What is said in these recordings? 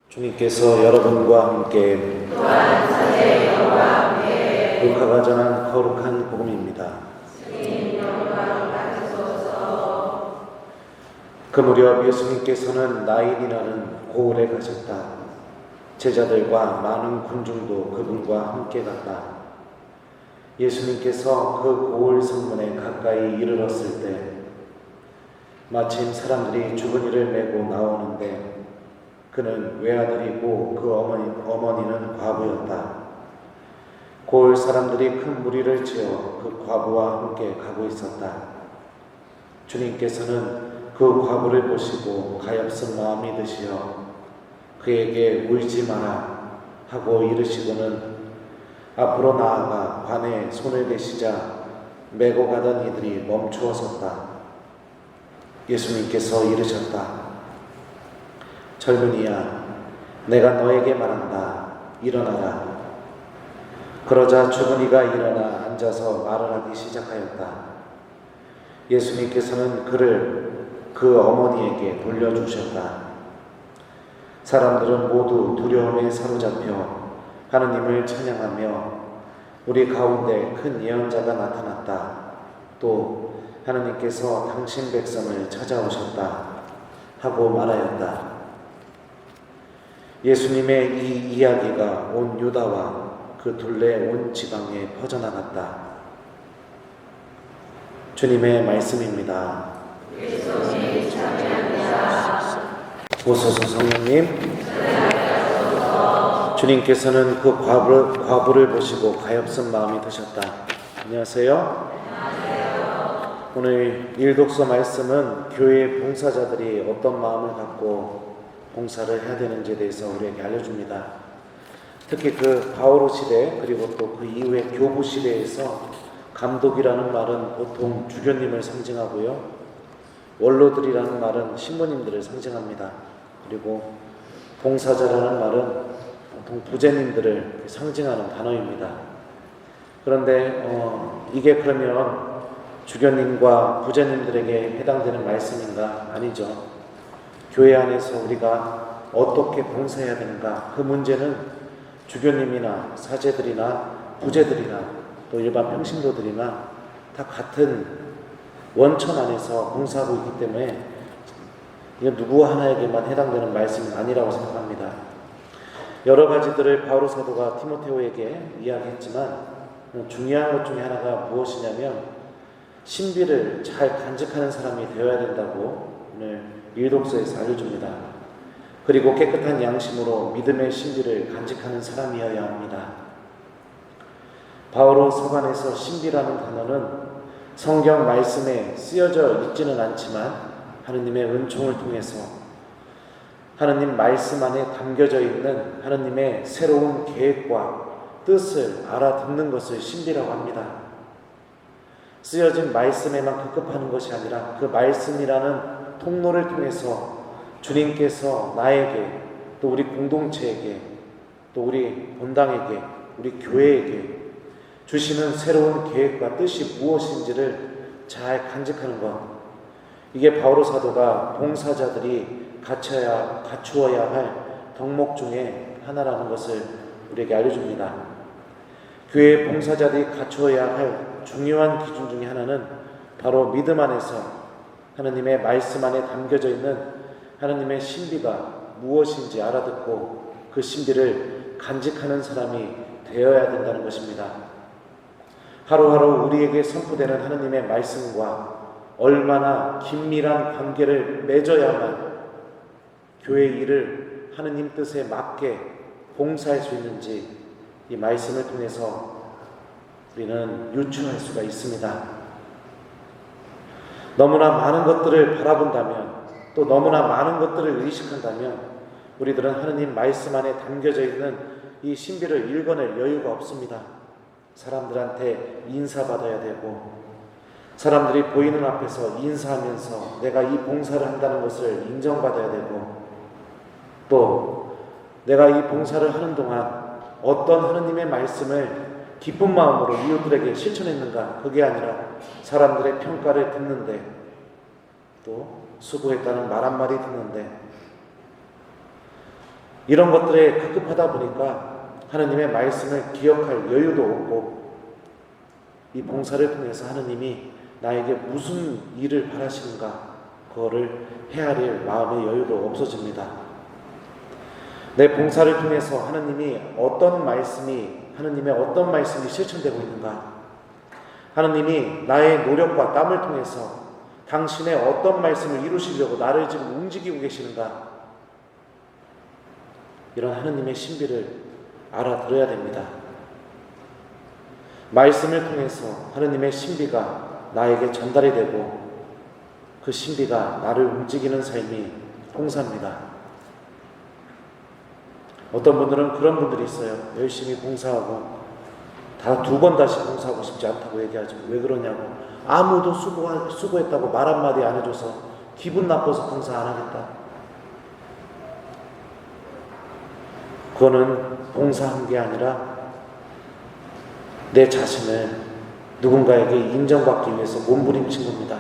주님께서 여러분과 함께 루카가 전한 거룩한 복음입니다. 그 무렵 예수님께서는 나인이라는 고을에 가셨다. 제자들과 많은 군중도 그분과 함께 갔다. 예수님께서 그 고을 성문에 가까이 이르렀을 때 마침 사람들이 주거니를 메고 나오는데 그는 외아들이고 그 어머니는 과부였다. 고을 사람들이 큰 무리를 지어 그 과부와 함께 가고 있었다. 주님께서는 그 과부를 보시고 가엾은 마음이 드시어 그에게 울지 마라 하고 이르시고는 앞으로 나아가 관에 손을 대시자 메고 가던 이들이 멈추어 섰다. 예수님께서 이르셨다. 젊은이야, 내가 너에게 말한다. 일어나라. 그러자 주거니가 일어나 앉아서 말을 하기 시작하였다. 예수님께서는 그를 그 어머니에게 돌려주셨다. 사람들은 모두 두려움에 사로잡혀 하느님을 찬양하며 우리 가운데 큰 예언자가 나타났다. 또 하느님께서 당신 백성을 찾아오셨다 하고 말하였다. 예수님의 이 이야기가 온 유다와 그 둘레 온 지방에 퍼져나갔다. 주님의 말씀입니다. 오소서 성령님. 주님께서는 그 과부를 보시고 가엾은 마음이 드셨다. 안녕하세요. 오늘 일독서 말씀은 교회 봉사자들이 어떤 마음을 갖고 봉사를 해야 되는지에 대해서 우리에게 알려줍니다. 특히 그 바오로 시대 그리고 또 그 이후의 교부 시대에서 감독이라는 말은 보통 주교님을 상징하고요. 원로들이라는 말은 신부님들을 상징합니다. 그리고 봉사자라는 말은 보통 부제님들을 상징하는 단어입니다. 그런데 이게 그러면 주교님과 부제님들에게 해당되는 말씀인가? 아니죠. 교회 안에서 우리가 어떻게 봉사해야 되는가? 그 문제는 주교님이나 사제들이나 부제들이나 또 일반 평신도들이나 다 같은 원천 안에서 봉사하고 있기 때문에 이건 누구 하나에게만 해당되는 말씀은 아니라고 생각합니다. 여러 가지들을 바오로 사도가 티모테오에게 이야기했지만 중요한 것 중에 하나가 무엇이냐면 신비를 잘 간직하는 사람이 되어야 된다고 오늘 일독서에서 알려줍니다. 그리고 깨끗한 양심으로 믿음의 신비를 간직하는 사람이어야 합니다. 바오로 서간에서 신비라는 단어는 성경 말씀에 쓰여져 있지는 않지만 하느님의 은총을 통해서 하느님 말씀 안에 담겨져 있는 하느님의 새로운 계획과 뜻을 알아듣는 것을 신비라고 합니다. 쓰여진 말씀에만 급급하는 것이 아니라 그 말씀이라는 통로를 통해서 주님께서 나에게 또 우리 공동체에게 또 우리 본당에게 우리 교회에게 주시는 새로운 계획과 뜻이 무엇인지를 잘 간직하는 것, 이게 바오로 사도가 봉사자들이 갖추어야 할 덕목 중에 하나라는 것을 우리에게 알려줍니다. 교회 봉사자들이 갖추어야 할 중요한 기준 중에 하나는 바로 믿음 안에서 하느님의 말씀 안에 담겨져 있는 하느님의 신비가 무엇인지 알아듣고 그 신비를 간직하는 사람이 되어야 된다는 것입니다. 하루하루 우리에게 선포되는 하느님의 말씀과 얼마나 긴밀한 관계를 맺어야만 교회 일을 하느님 뜻에 맞게 봉사할 수 있는지 이 말씀을 통해서 우리는 유추할 수가 있습니다. 너무나 많은 것들을 바라본다면 또 너무나 많은 것들을 의식한다면 우리들은 하느님 말씀 안에 담겨져 있는 이 신비를 읽어낼 여유가 없습니다. 사람들한테 인사받아야 되고 사람들이 보이는 앞에서 인사하면서 내가 이 봉사를 한다는 것을 인정받아야 되고 또 내가 이 봉사를 하는 동안 어떤 하느님의 말씀을 기쁜 마음으로 이웃들에게 실천했는가, 그게 아니라 사람들의 평가를 듣는데 또 수고했다는 말 한마디 듣는데 이런 것들에 급급하다 보니까 하나님의 말씀을 기억할 여유도 없고, 이 봉사를 통해서 하나님이 나에게 무슨 일을 바라시는가 그거를 헤아릴 마음의 여유도 없어집니다. 내 봉사를 통해서 하나님의 어떤 말씀이 실천되고 있는가, 하나님이 나의 노력과 땀을 통해서 당신의 어떤 말씀을 이루시려고 나를 지금 움직이고 계시는가, 이런 하나님의 신비를 알아들어야 됩니다. 말씀을 통해서 하나님의 신비가 나에게 전달이 되고, 그 신비가 나를 움직이는 삶이 봉사입니다. 어떤 분들은 그런 분들이 있어요. 열심히 봉사하고 다 두 번 다시 봉사하고 싶지 않다고 얘기하죠. 왜 그러냐고. 아무도 수고했다고 말 한마디 안 해줘서 기분 나빠서 봉사 안 하겠다. 그거는 봉사한 게 아니라 내 자신을 누군가에게 인정받기 위해서 몸부림친 겁니다.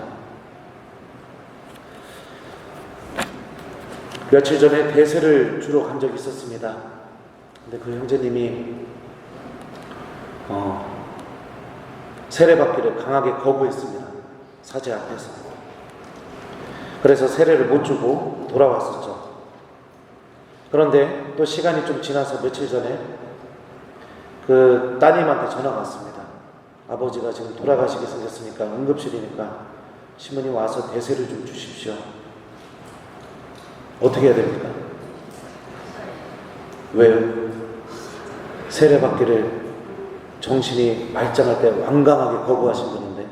며칠 전에 대세를 주러 간 적이 있었습니다. 근데 그 형제님이 세례받기를 강하게 거부했습니다. 사제 앞에서. 그래서 세례를 못 주고 돌아왔었죠. 그런데 또 시간이 좀 지나서 며칠 전에 그 따님한테 전화가 왔습니다. 아버지가 지금 돌아가시게 생겼으니까 응급실이니까 신부님 와서 대세를 좀 주십시오. 어떻게 해야 됩니까? 왜요? 세례받기를 정신이 말짱할 때 완강하게 거부하신 분인데,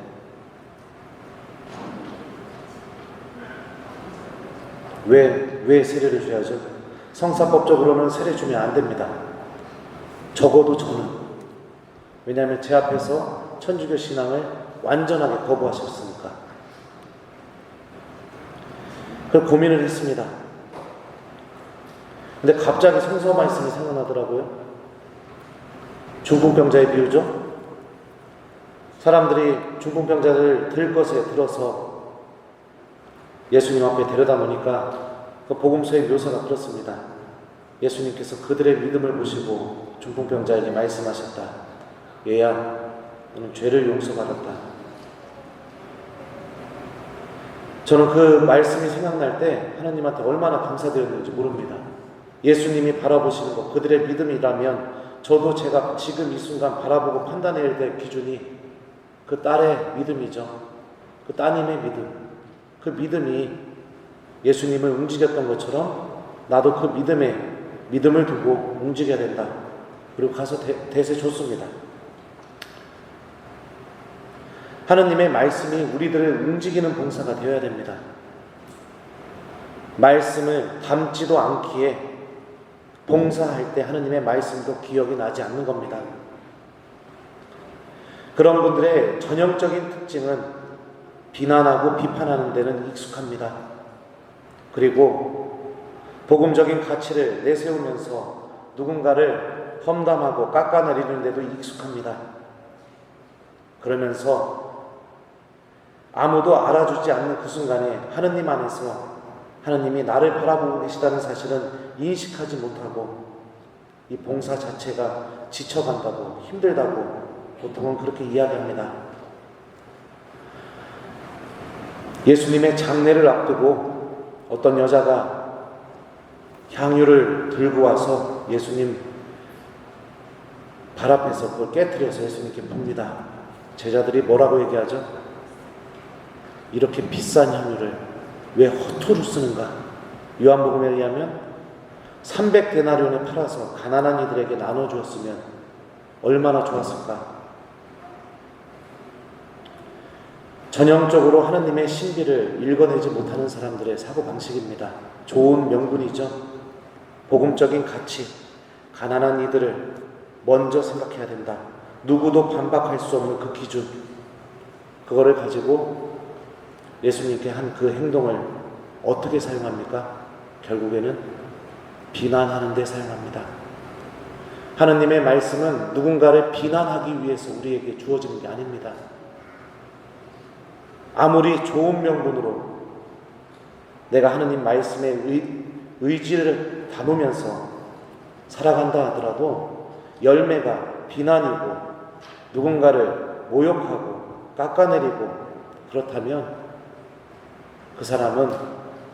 왜 세례를 줘야죠? 성사법적으로는 세례 주면 안 됩니다. 적어도 저는. 왜냐하면 제 앞에서 천주교 신앙을 완전하게 거부하셨으니까. 그걸 고민을 했습니다. 근데 갑자기 성서 말씀이 생각나더라고요. 중풍병자의 비유죠. 사람들이 중풍병자를 들 것에 들어서 예수님 앞에 데려다 놓으니까 그 복음서의 묘사가 그렇습니다. 예수님께서 그들의 믿음을 보시고 중풍병자에게 말씀하셨다. 얘야, 너는 죄를 용서받았다. 저는 그 말씀이 생각날 때 하나님한테 얼마나 감사드렸는지 모릅니다. 예수님이 바라보시는 것, 그들의 믿음이라면 저도 제가 지금 이 순간 바라보고 판단해야 될 기준이 그 딸의 믿음이죠. 그 따님의 믿음. 그 믿음이 예수님을 움직였던 것처럼 나도 그 믿음을 두고 움직여야 된다. 그리고 가서 대세 줬습니다. 하느님의 말씀이 우리들을 움직이는 봉사가 되어야 됩니다. 말씀을 담지도 않기에 봉사할 때 하느님의 말씀도 기억이 나지 않는 겁니다. 그런 분들의 전형적인 특징은 비난하고 비판하는 데는 익숙합니다. 그리고 복음적인 가치를 내세우면서 누군가를 험담하고 깎아내리는 데도 익숙합니다. 그러면서 아무도 알아주지 않는 그 순간에 하느님 안에서 하느님이 나를 바라보고 계시다는 사실은 인식하지 못하고 이 봉사 자체가 지쳐간다고, 힘들다고 보통은 그렇게 이야기합니다. 예수님의 장례를 앞두고 어떤 여자가 향유를 들고 와서 예수님 발 앞에서 그걸 깨트려서 예수님께 봅니다. 제자들이 뭐라고 얘기하죠? 이렇게 비싼 향유를 왜 허투루 쓰는가? 요한복음에 의하면 300데나리온에 팔아서 가난한 이들에게 나눠주었으면 얼마나 좋았을까? 전형적으로 하나님의 신비를 읽어내지 못하는 사람들의 사고방식입니다. 좋은 명분이죠. 복음적인 가치, 가난한 이들을 먼저 생각해야 된다. 누구도 반박할 수 없는 그 기준, 그거를 가지고 예수님께 한 그 행동을 어떻게 사용합니까? 결국에는 비난하는 데 사용합니다. 하느님의 말씀은 누군가를 비난하기 위해서 우리에게 주어지는 게 아닙니다. 아무리 좋은 명분으로 내가 하느님 말씀의 의지를 담으면서 살아간다 하더라도 열매가 비난이고 누군가를 모욕하고 깎아내리고 그렇다면 그 사람은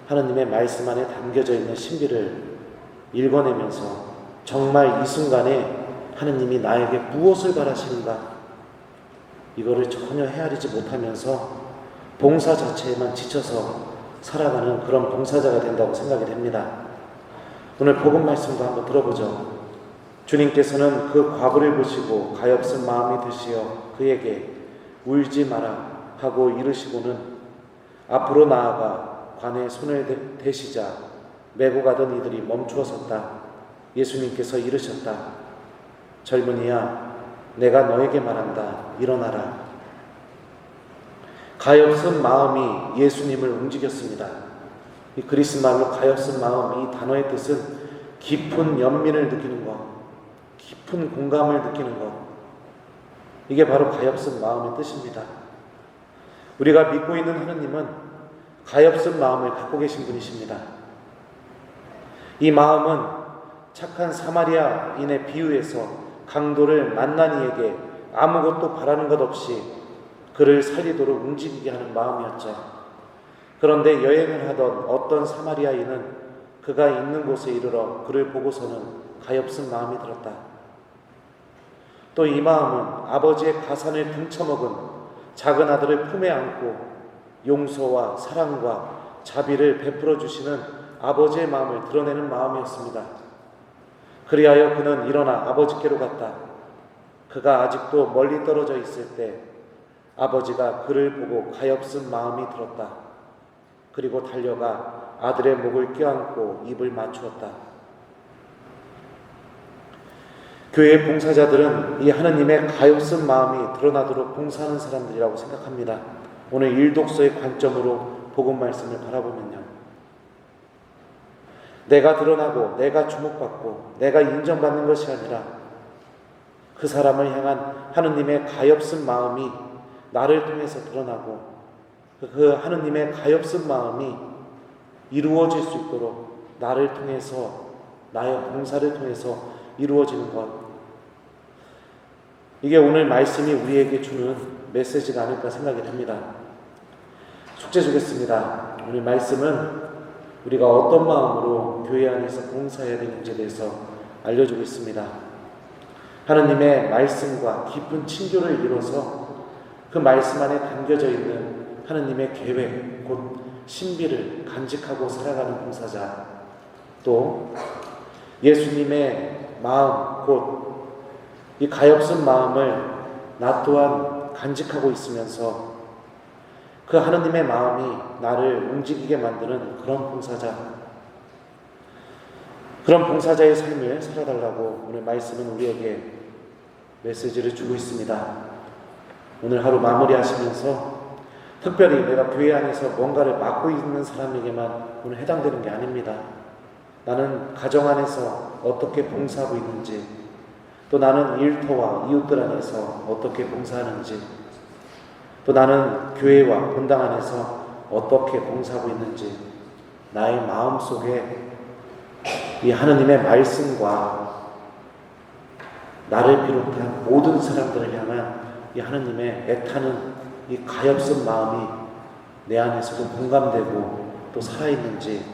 하느님의 말씀 안에 담겨져 있는 신비를 읽어내면서 정말 이 순간에 하느님이 나에게 무엇을 바라시는가 이거를 전혀 헤아리지 못하면서 봉사 자체에만 지쳐서 살아가는 그런 봉사자가 된다고 생각이 됩니다. 오늘 복음 말씀도 한번 들어보죠. 주님께서는 그 과부를 보시고 가엾은 마음이 드시어 그에게 울지 마라 하고 이르시고는 앞으로 나아가 관에 손을 대시자 메고 가던 이들이 멈추어 섰다. 예수님께서 이르셨다. 젊은이야, 내가 너에게 말한다. 일어나라. 가엾은 마음이 예수님을 움직였습니다. 이 그리스 말로 가엾은 마음, 이 단어의 뜻은 깊은 연민을 느끼는 것, 깊은 공감을 느끼는 것. 이게 바로 가엾은 마음의 뜻입니다. 우리가 믿고 있는 하느님은 가엾은 마음을 갖고 계신 분이십니다. 이 마음은 착한 사마리아인의 비유에서 강도를 만난 이에게 아무것도 바라는 것 없이 그를 살리도록 움직이게 하는 마음이었죠. 그런데 여행을 하던 어떤 사마리아인은 그가 있는 곳에 이르러 그를 보고서는 가엾은 마음이 들었다. 또 이 마음은 아버지의 가산을 등쳐먹은 작은 아들을 품에 안고 용서와 사랑과 자비를 베풀어 주시는 아버지의 마음을 드러내는 마음이었습니다. 그리하여 그는 일어나 아버지께로 갔다. 그가 아직도 멀리 떨어져 있을 때 아버지가 그를 보고 가엾은 마음이 들었다. 그리고 달려가 아들의 목을 껴안고 입을 맞추었다. 교회의 봉사자들은 이 하느님의 가엾은 마음이 드러나도록 봉사하는 사람들이라고 생각합니다. 오늘 일독서의 관점으로 복음 말씀을 바라보면요, 내가 드러나고 내가 주목받고 내가 인정받는 것이 아니라 그 사람을 향한 하느님의 가엾은 마음이 나를 통해서 드러나고 그 하느님의 가엾은 마음이 이루어질 수 있도록 나를 통해서, 나의 봉사를 통해서 이루어지는 것, 이게 오늘 말씀이 우리에게 주는 메시지가 아닐까 생각이 됩니다. 숙제 주겠습니다. 오늘 말씀은 우리가 어떤 마음으로 교회 안에서 봉사해야 되는지에 대해서 알려주고 있습니다. 하느님의 말씀과 깊은 친교를 이뤄서 그 말씀 안에 담겨져 있는 하느님의 계획, 곧 신비를 간직하고 살아가는 봉사자, 또 예수님의 마음, 곧 이 가엾은 마음을 나 또한 간직하고 있으면서 그 하느님의 마음이 나를 움직이게 만드는 그런 봉사자, 그런 봉사자의 삶을 살아달라고 오늘 말씀은 우리에게 메시지를 주고 있습니다. 오늘 하루 마무리하시면서 특별히 내가 교회 안에서 뭔가를 맡고 있는 사람에게만 오늘 해당되는 게 아닙니다. 나는 가정 안에서 어떻게 봉사하고 있는지, 또 나는 일터와 이웃들 안에서 어떻게 봉사하는지, 또 나는 교회와 본당 안에서 어떻게 봉사하고 있는지, 나의 마음 속에 이 하느님의 말씀과 나를 비롯한 모든 사람들을 향한 이 하느님의 애타는 이 가엾은 마음이 내 안에서도 공감되고 또 살아있는지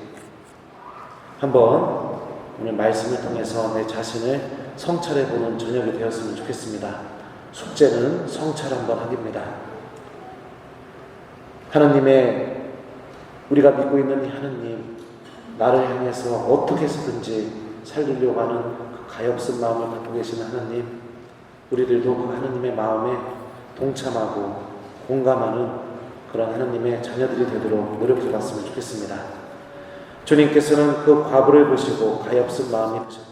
한번 오늘 말씀을 통해서 내 자신을 성찰해보는 저녁이 되었으면 좋겠습니다. 숙제는 성찰 한번 하기입니다. 하느님의, 우리가 믿고 있는 이 하느님, 나를 향해서 어떻게 해서든지 살리려고 하는 그 가엾은 마음을 갖고 계신 하느님, 우리들도 그 하느님의 마음에 동참하고 공감하는 그런 하느님의 자녀들이 되도록 노력해봤으면 좋겠습니다. 주님께서는 그 과부를 보시고 가엾은 마음이 드셨습니다.